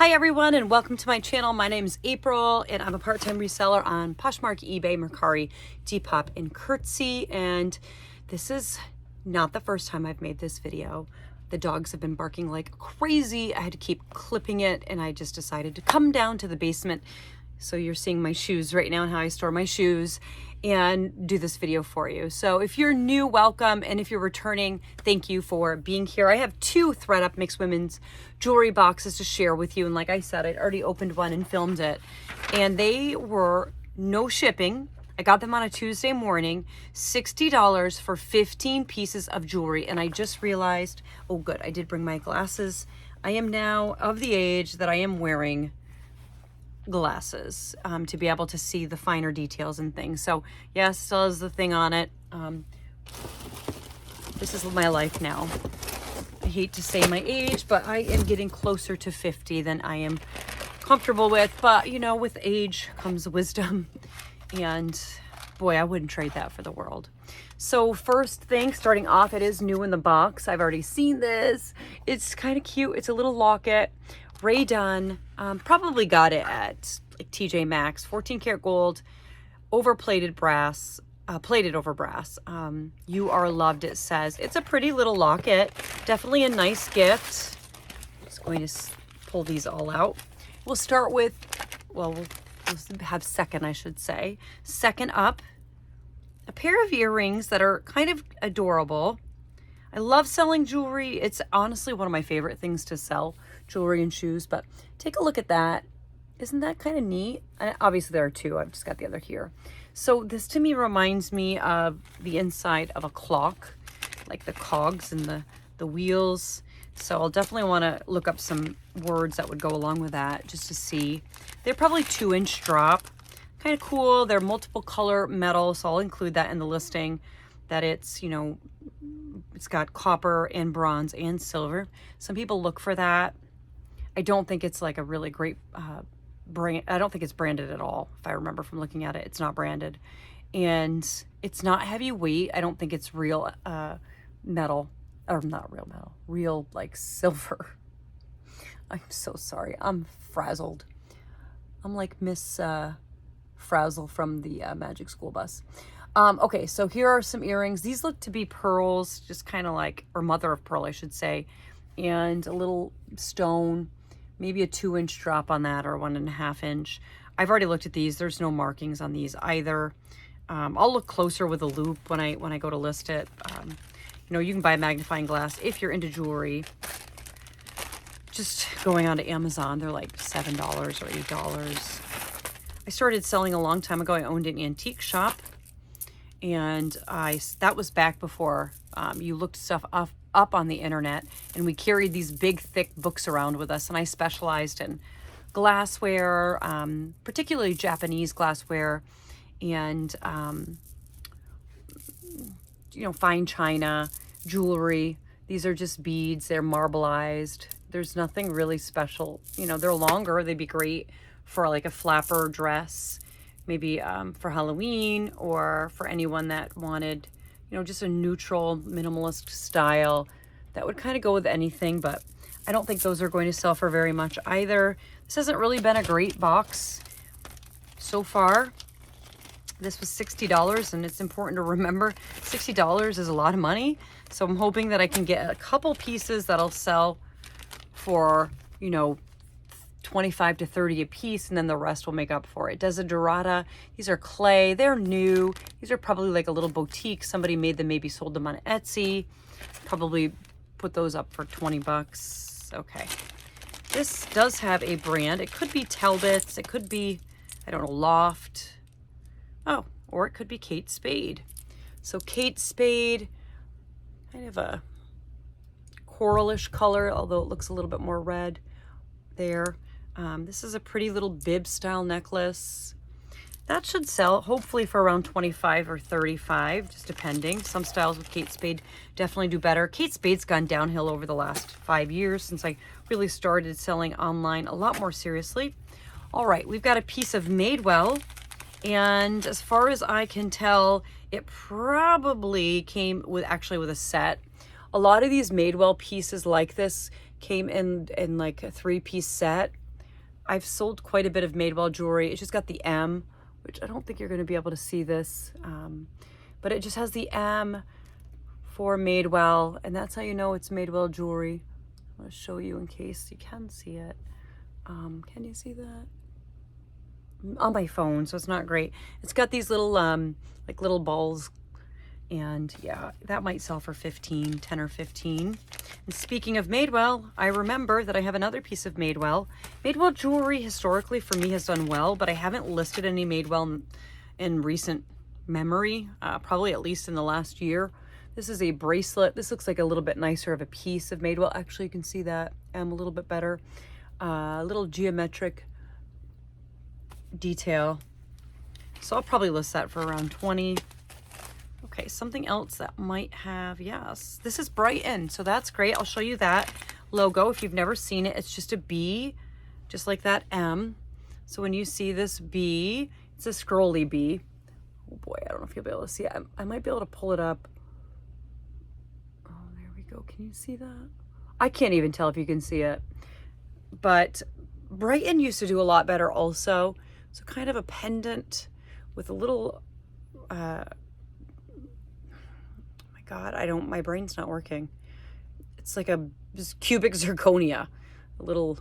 Hi everyone and welcome to my channel. My name is April and I'm a part-time reseller on Poshmark, eBay, Mercari, Depop, and Curtsy. And this is not the first time I've made this video. The dogs have been barking like crazy. I had to keep clipping it and I just decided to come down to the basement. So you're seeing my shoes right now and how I store my shoes and do this video for you. So if you're new, welcome. And if you're returning, thank you for being here. I have two ThredUp mixed women's jewelry boxes to share with you. And like I said, I'd already opened one and filmed it. And they were no shipping. I got them on a Tuesday morning, $60 for 15 pieces of jewelry. And I just realized, oh good, I did bring my glasses. I am now of the age that I am wearing glasses to be able to see the finer details and things. So yes, still has the thing on it. This is my life now. I hate to say my age, but I am getting closer to 50 than I am comfortable with. But you know, with age comes wisdom, and boy, I wouldn't trade that for the world. So first thing, starting off, it is new in the box. I've already seen this. It's kind of cute. It's a little locket. Ray Dunn, probably got it at like TJ Maxx, 14 karat gold, overplated brass, plated over brass. You are loved, it says. It's a pretty little locket, definitely a nice gift. Just going to pull these all out. We'll start with, well, we'll have second, I should say. Second up, a pair of earrings that are kind of adorable. I love selling jewelry. It's honestly one of my favorite things to sell, jewelry and shoes, but take a look at that. Isn't that kind of neat? Obviously there are two, I've just got the other here. So this to me reminds me of the inside of a clock, like the cogs and the wheels. So I'll definitely want to look up some words that would go along with that just to see. They're probably 2-inch drop, kind of cool. They're multiple color metal, so I'll include that in the listing, that it's, you know, it's got copper and bronze and silver. Some people look for that. I don't think it's like a really great brand. I don't think it's branded at all. If I remember from looking at it, it's not branded. And it's not heavyweight. I don't think it's real metal, or not real metal, real like silver. I'm so sorry. I'm frazzled. I'm like Miss Frazzle from the Magic School Bus. Okay, so here are some earrings. These look to be pearls, just kind of like, or mother of pearl, I should say, and a little stone, maybe a 2-inch drop on that, or 1.5 inch. I've already looked at these. There's no markings on these either. I'll look closer with a loop when I go to list it. You know, you can buy a magnifying glass if you're into jewelry. Just going on to Amazon, they're like $7 or $8. I started selling a long time ago. I owned an antique shop. And that was back before you looked stuff up on the internet, and we carried these big thick books around with us, and I specialized in glassware, particularly Japanese glassware, and you know, fine china, jewelry. These are just beads. They're marbleized. There's nothing really special. You know, they're longer. They'd be great for like a flapper dress, maybe for Halloween, or for anyone that wanted, you know, just a neutral minimalist style that would kind of go with anything. But I don't think those are going to sell for very much either. This hasn't really been a great box so far. This was $60, and it's important to remember $60 is a lot of money. So I'm hoping that I can get a couple pieces that'll sell for, you know, 25 to 30 a piece, and then the rest will make up for it. Desiderata, these are clay, they're new. These are probably like a little boutique. Somebody made them, maybe sold them on Etsy. Probably put those up for 20 bucks. Okay. This does have a brand. It could be Talbot's, it could be, I don't know, Loft. Oh, or it could be Kate Spade. So Kate Spade, kind of a coralish color, although it looks a little bit more red there. This is a pretty little bib style necklace. That should sell hopefully for around 25 or 35, just depending. Some styles with Kate Spade definitely do better. Kate Spade's gone downhill over the last 5 years since I really started selling online a lot more seriously. All right, we've got a piece of Madewell, and as far as I can tell, it probably came with a set. A lot of these Madewell pieces like this came in like a 3-piece set. I've sold quite a bit of Madewell jewelry. It's just got the M, which I don't think you're going to be able to see this, but it just has the M for Madewell, and that's how you know it's Madewell jewelry. I'm going to show you in case you can see it. Can you see that? On my phone, so it's not great. It's got these little like little balls, and yeah, that might sell for 10 or 15. And speaking of Madewell, I remember that I have another piece of Madewell. Madewell jewelry historically for me has done well, but I haven't listed any Madewell in recent memory, probably at least in the last year. This is a bracelet. This looks like a little bit nicer of a piece of Madewell. Actually, you can see that a little bit better. A little geometric detail. So I'll probably list that for around 20. Okay, something else that might have, yes, this is Brighton, so that's great. I'll show you that logo. If you've never seen it, it's just a B, just like that M. So when you see this B, it's a scrolly B. Oh boy, I don't know if you'll be able to see it. I might be able to pull it up. Oh, there we go. Can you see that? I can't even tell if you can see it. But Brighton used to do a lot better also. So kind of a pendant with a little, oh my God, my brain's not working. It's like a cubic zirconia, a little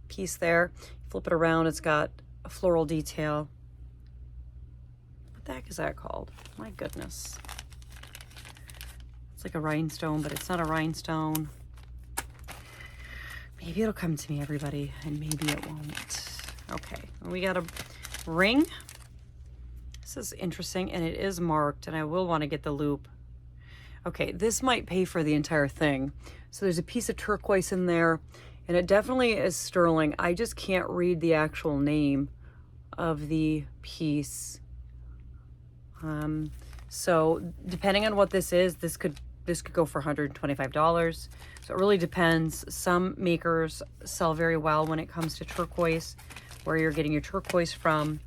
piece there. Flip it around, it's got a floral detail. What the heck is that called? My goodness. It's like a rhinestone, but it's not a rhinestone. Maybe it'll come to me, everybody, and maybe it won't. Okay, we got a ring. This is interesting, and it is marked, and I will want to get the loop. Okay, this might pay for the entire thing. So there's a piece of turquoise in there, and it definitely is sterling. I just can't read the actual name of the piece. So depending on what this is, this could go for $125. So it really depends. Some makers sell very well when it comes to turquoise, where you're getting your turquoise from.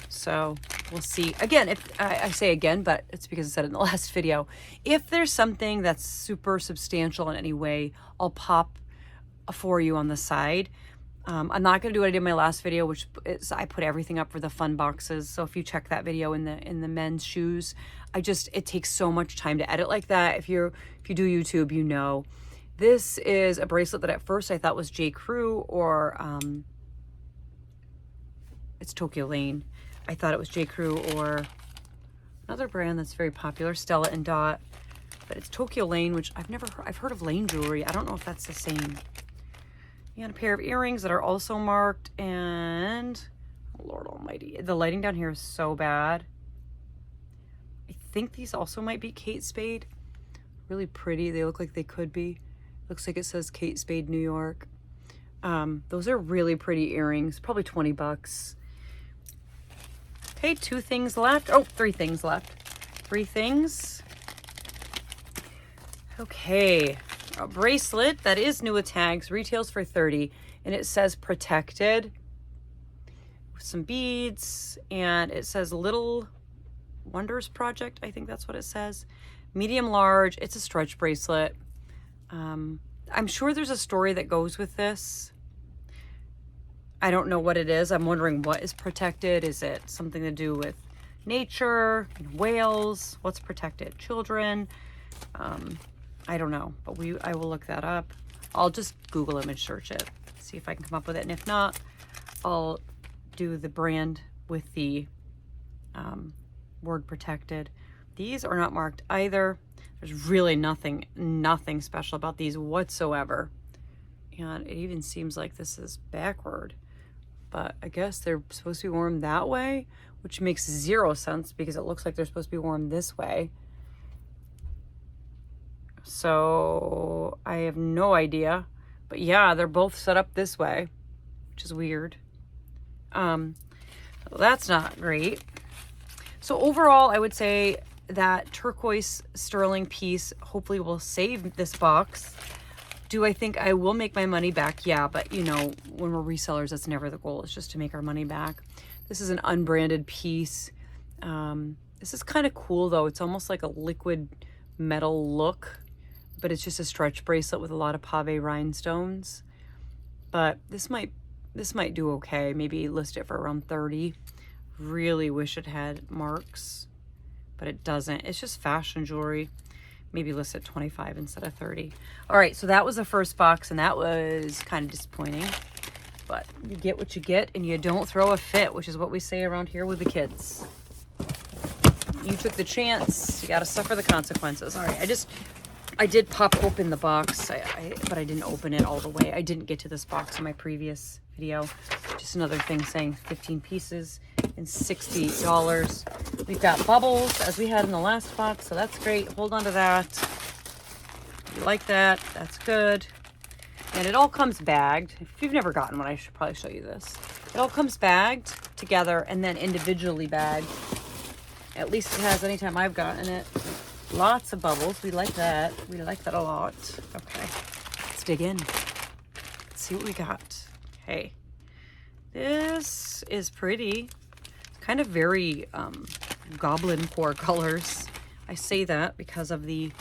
So we'll see. Again, if I say again, but it's because I said it in the last video. If there's something that's super substantial in any way, I'll pop for you on the side. I'm not going to do what I did in my last video, which is I put everything up for the fun boxes. So if you check that video in the men's shoes, it takes so much time to edit like that. If you do YouTube, you know. This is a bracelet that at first I thought was J. Crew or it's Tokyo Lane. I thought it was J. Crew or another brand that's very popular, Stella and Dot. But it's Tokyo Lane, which I've heard of Lane Jewelry. I don't know if that's the same. And a pair of earrings that are also marked, and oh, Lord almighty, the lighting down here is so bad. I think these also might be Kate Spade. Really pretty. They look like they could be. Looks like it says Kate Spade, New York. Those are really pretty earrings, probably 20 bucks. Okay, 2 things left. Oh, 3 things left. 3 things. Okay. A bracelet that is new with tags, retails for $30, and it says protected with some beads, and it says Little Wonders Project. I think that's what it says. Medium large. It's a stretch bracelet. I'm sure there's a story that goes with this. I don't know what it is. I'm wondering what is protected. Is it something to do with nature, whales? What's protected? Children? I don't know, but I will look that up. I'll just Google image search it, see if I can come up with it. And if not, I'll do the brand with the word protected. These are not marked either. There's really nothing special about these whatsoever. And it even seems like this is backward, but I guess they're supposed to be worn that way, which makes 0 sense because it looks like they're supposed to be worn this way. So I have no idea, but yeah, they're both set up this way, which is weird. That's not great. So overall, I would say that turquoise sterling piece hopefully will save this box. Do I think I will make my money back? Yeah, but you know, when we're resellers, that's never the goal. It's just to make our money back. This is an unbranded piece. This is kind of cool though. It's almost like a liquid metal look, but it's just a stretch bracelet with a lot of pave rhinestones. but this might do okay. Maybe list it for around 30. Really wish it had marks, but it doesn't. It's just fashion jewelry. Maybe list at 25 instead of 30. All right, so that was the first box, and that was kind of disappointing. But you get what you get, and you don't throw a fit, which is what we say around here with the kids. You took the chance, you got to suffer the consequences. All right, I did pop open the box, but I didn't open it all the way. I didn't get to this box in my previous video. Just another thing saying 15 pieces and $60. We've got bubbles as we had in the last box, so that's great. Hold on to that. You like that? That's good. And it all comes bagged. If you've never gotten one, I should probably show you this. It all comes bagged together and then individually bagged. At least it has anytime I've gotten it. Lots of bubbles. We like that. We like that a lot. Okay, let's dig in. Let's see what we got. Okay, this is pretty. It's kind of very goblin core colors. I say that because of the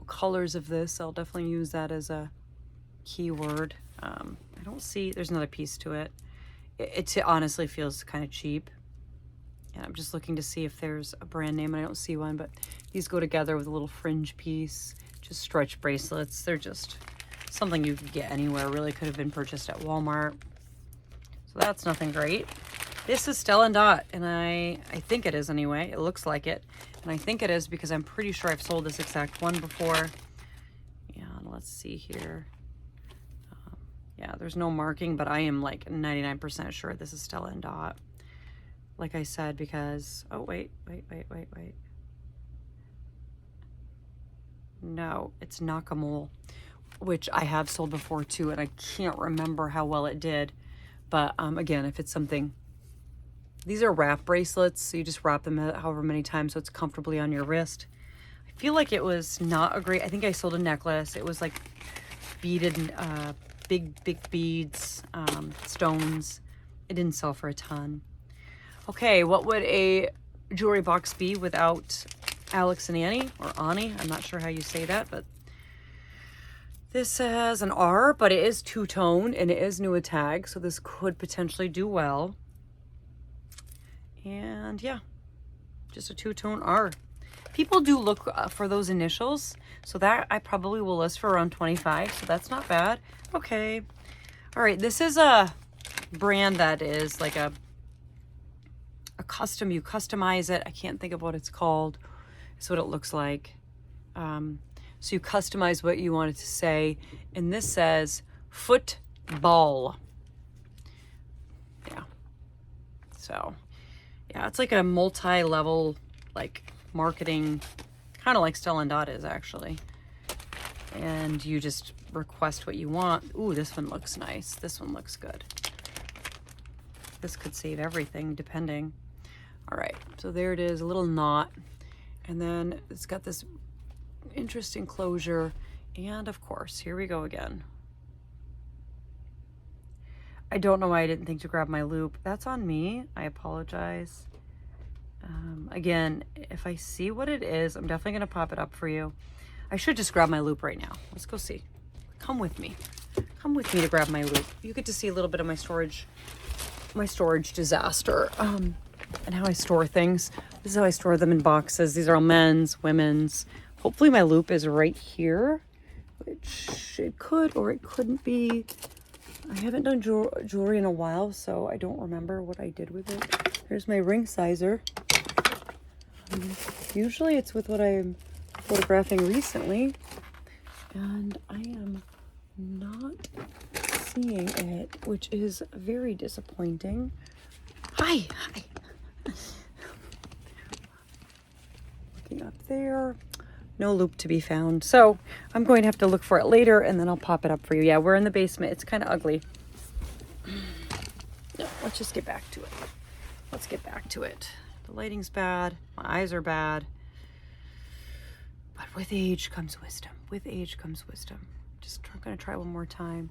colors of this. I'll definitely use that as a keyword. I don't see, there's another piece to it. It honestly feels kind of cheap. And I'm just looking to see if there's a brand name, and I don't see one, but these go together with a little fringe piece, just stretch bracelets. They're just something you could get anywhere. Really could have been purchased at Walmart. So that's nothing great. This is Stella & Dot, and I think it is anyway. It looks like it. And I think it is because I'm pretty sure I've sold this exact one before. And let's see here. Yeah, there's no marking, but I am like 99% sure this is Stella & Dot. Like I said, because, oh, wait. No, it's Nakamole, which I have sold before too, and I can't remember how well it did. But again, if it's something, these are wrap bracelets, so you just wrap them however many times so it's comfortably on your wrist. I feel like it was not a great, I think I sold a necklace. It was like beaded, big beads, stones. It didn't sell for a ton. Okay, what would a jewelry box be without Alex and Annie, or Ani? I'm not sure how you say that, but this has an R, but it is two-tone and it is new tag, so this could potentially do well. And yeah, just a two-tone R. People do look for those initials, so that I probably will list for around 25, so that's not bad. Okay, all right, this is a brand that is like a custom, you customize it. I can't think of what it's called. It's what it looks like. So you customize what you want it to say, and this says football. Yeah. So yeah, it's like a multi-level like marketing, kind of like Stella & Dot is actually. And you just request what you want. Ooh, this one looks nice. This one looks good. This could save everything depending. All right, so there it is, a little knot. And then it's got this interesting closure. And of course, here we go again. I don't know why I didn't think to grab my loop. That's on me. I apologize. Again, if I see what it is, I'm definitely gonna pop it up for you. I should just grab my loop right now. Let's go see. Come with me. Come with me to grab my loop. You get to see a little bit of my storage disaster, and how I store things. This is how I store them in boxes. These are all men's, women's. Hopefully my loop is right here, which it could or it couldn't be. I haven't done jewelry in a while, so I don't remember what I did with it. There's my ring sizer. Usually it's with what I'm photographing recently, and I am not seeing it, which is very disappointing. Hi. Looking up there, no loop to be found, so I'm going to have to look for it later, and then I'll pop it up for you. Yeah, we're in the basement. It's kind of ugly. No, let's just get back to it. Let's get back to it. The lighting's bad. My eyes are bad. But with age comes wisdom. With age comes wisdom. Just going to try one more time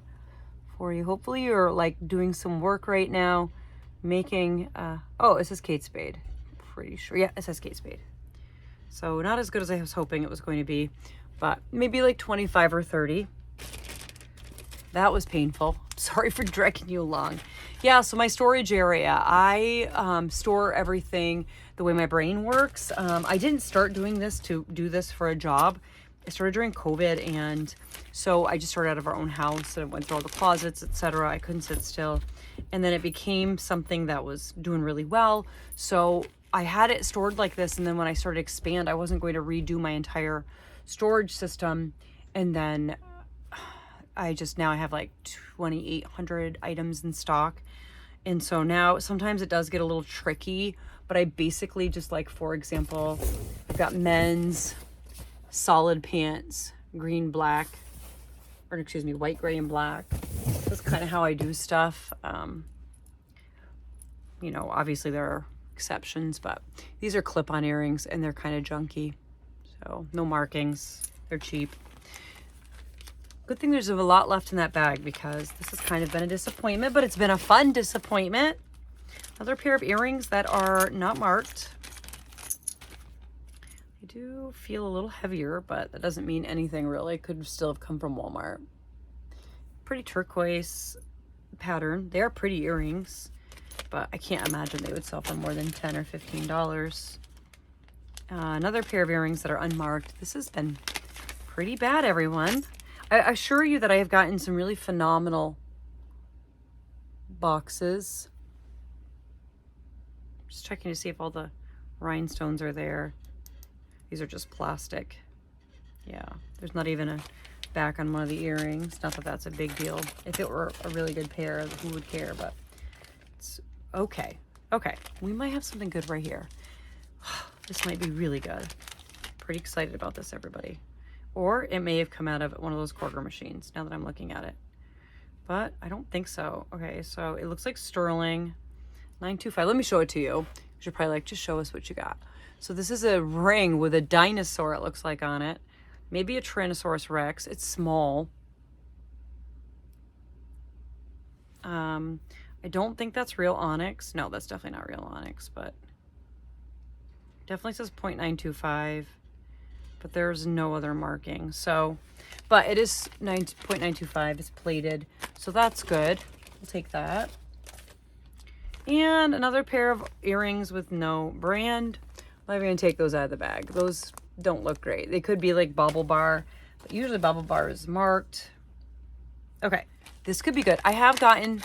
for you. Hopefully you're like doing some work right now, making, oh, it says Kate Spade. Pretty sure. Yeah, it says Kate Spade. So not as good as I was hoping it was going to be, but maybe like 25 or 30. that was painful. Sorry for dragging you along. Yeah, so my storage area, I store everything the way my brain works. I didn't start doing this to do this for a job. I started during COVID, and so I just started out of our own house and went through all the closets, etc. I couldn't sit still. And then it became something that was doing really well. So I had it stored like this, and then when I started to expand, I wasn't going to redo my entire storage system. And then now I have like 2,800 items in stock. And so now sometimes it does get a little tricky, but I basically just, like, for example, I've got men's solid pants, green, black, or excuse me, white, gray, and black. That's kind of how I do stuff. You know, obviously there are exceptions, but these are clip-on earrings and they're kind of junky. So no markings, they're cheap. Good thing there's a lot left in that bag, because this has kind of been a disappointment, but it's been a fun disappointment. Another pair of earrings that are not marked. They do feel a little heavier, but that doesn't mean anything really. Could still have come from Walmart. Pretty turquoise pattern. They are pretty earrings, but I can't imagine they would sell for more than $10 or $15. Another pair of earrings that are unmarked. This has been pretty bad, everyone. I assure you that I have gotten some really phenomenal boxes. Just checking to see if all the rhinestones are there. These are just plastic. Yeah, there's not even a back on one of the earrings. Not that that's a big deal. If it were a really good pair, who would care? But it's okay. Okay, we might have something good right here. This might be really good. Pretty excited about this, everybody. Or it may have come out of one of those quarter machines, now that I'm looking at it. But I don't think so. Okay, so it looks like sterling, 925. Let me show it to you. You should probably, like, just show us what you got. So this is a ring with a dinosaur, it looks like, on it. Maybe a Tyrannosaurus Rex. It's small. I don't think that's real onyx. No, that's definitely not real onyx, but definitely says 0.925. But there's no other marking. So, but it is 0.925. It's plated, so that's good. We'll take that. And another pair of earrings with no brand. I'm gonna take those out of the bag. Those don't look great. They could be like Bubble Bar, but usually Bubble Bar is marked. Okay, this could be good. I have gotten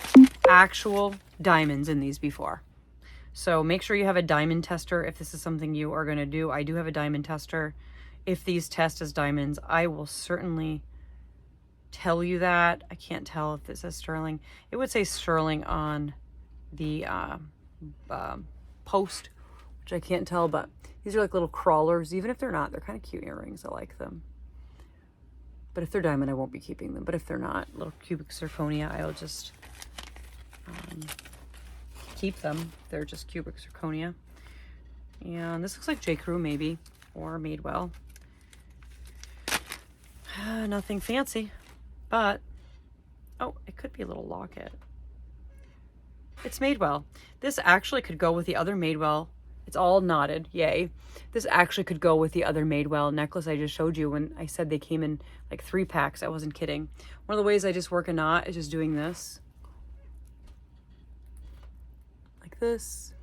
actual diamonds in these before. So make sure you have a diamond tester if this is something you are gonna do. I do have a diamond tester. If these test as diamonds, I will certainly tell you that. I can't tell if this says sterling. It would say sterling on the post, which I can't tell, but these are like little crawlers. Even if they're not, they're kind of cute earrings. I like them. But if they're diamond, I won't be keeping them. But if they're not, little cubic zirconia, I'll just keep them. They're just cubic zirconia. And this looks like J. Crew maybe, or Madewell. Nothing fancy, but oh, it could be a little locket. It's Madewell. This actually could go with the other Madewell. It's all knotted, yay. This actually could go with the other Madewell necklace I just showed you when I said they came in like 3 packs. I wasn't kidding. One of the ways I just work a knot is just doing this. Like this.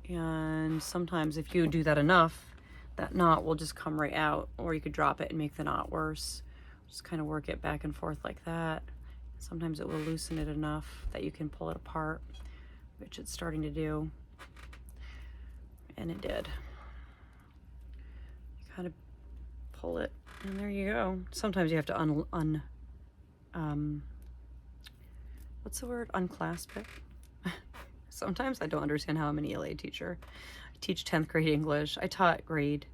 And sometimes if you do that enough, that knot will just come right out, or you could drop it and make the knot worse. Just kind of work it back and forth like that. Sometimes it will loosen it enough that you can pull it apart, which it's starting to do. And it did. You kind of pull it, and there you go. Sometimes you have to what's the word? Unclasp it. Sometimes I don't understand how I'm an ELA teacher. I teach 10th grade English. I taught grade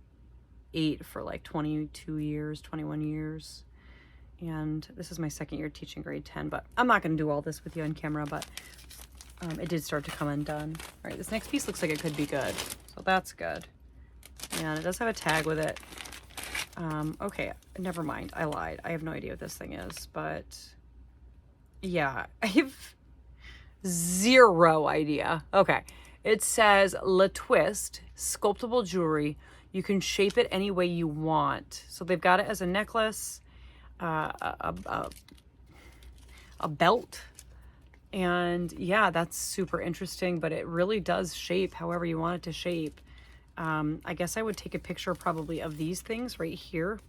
8 for like 22 years, 21 years. And this is my 2nd year teaching grade 10, but I'm not going to do all this with you on camera, but it did start to come undone. All right, this next piece looks like it could be good. So that's good. And it does have a tag with it. Okay, never mind. I lied. I have no idea what this thing is, but yeah, I have zero idea. Okay, it says La Twist sculptable jewelry. You can shape it any way you want. So they've got it as a necklace, a belt. And yeah, that's super interesting, but it really does shape however you want it to shape. I guess I would take a picture probably of these things right here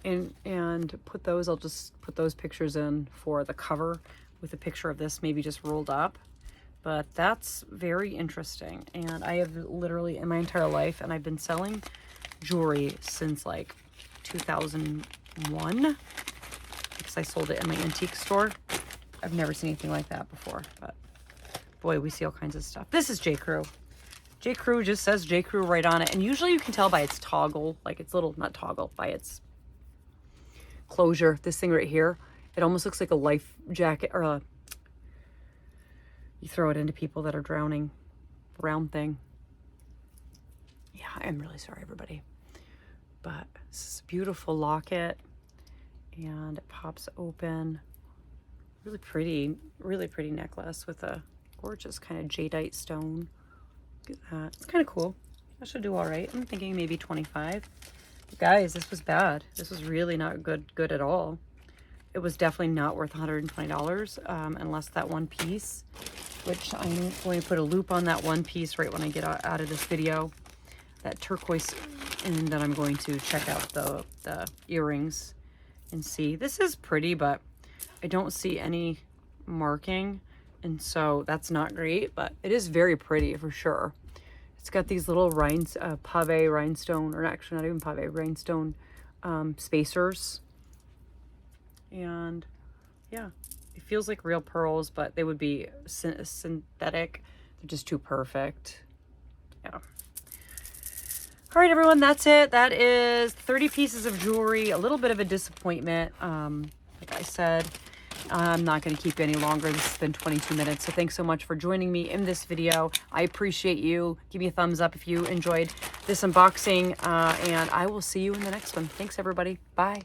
and put those, I'll just put those pictures in for the cover with a picture of this maybe just rolled up. But that's very interesting. And I have literally in my entire life, and I've been selling jewelry since like 2001 because I sold it in my antique store. I've never seen anything like that before, but boy, we see all kinds of stuff. This is J. Crew. J. Crew just says J. Crew right on it. And usually you can tell by its toggle, like its little, not toggle, by its closure. This thing right here, it almost looks like a life jacket or you throw it into people that are drowning. Round thing. Yeah, I'm really sorry, everybody. But this is a beautiful locket. And it pops open. Really pretty necklace with a gorgeous kind of jadeite stone. Look at that. It's kind of cool. I should do all right. I'm thinking maybe 25. But guys, this was bad. This was really not good at all. It was definitely not worth $120 unless that one piece, which I'm going to put a loop on that one piece right when I get out of this video. That turquoise, and then I'm going to check out the earrings and see. This is pretty, but I don't see any marking, and so that's not great, but it is very pretty for sure. It's got these little pave rhinestone, or actually not even pave, rhinestone spacers. And yeah, it feels like real pearls, but they would be synthetic. They're just too perfect. Yeah. All right, everyone, that's it. That is 30 pieces of jewelry. A little bit of a disappointment. Like I said, I'm not going to keep you any longer. This has been 22 minutes. So thanks so much for joining me in this video. I appreciate you. Give me a thumbs up if you enjoyed this unboxing. And I will see you in the next one. Thanks, everybody. Bye.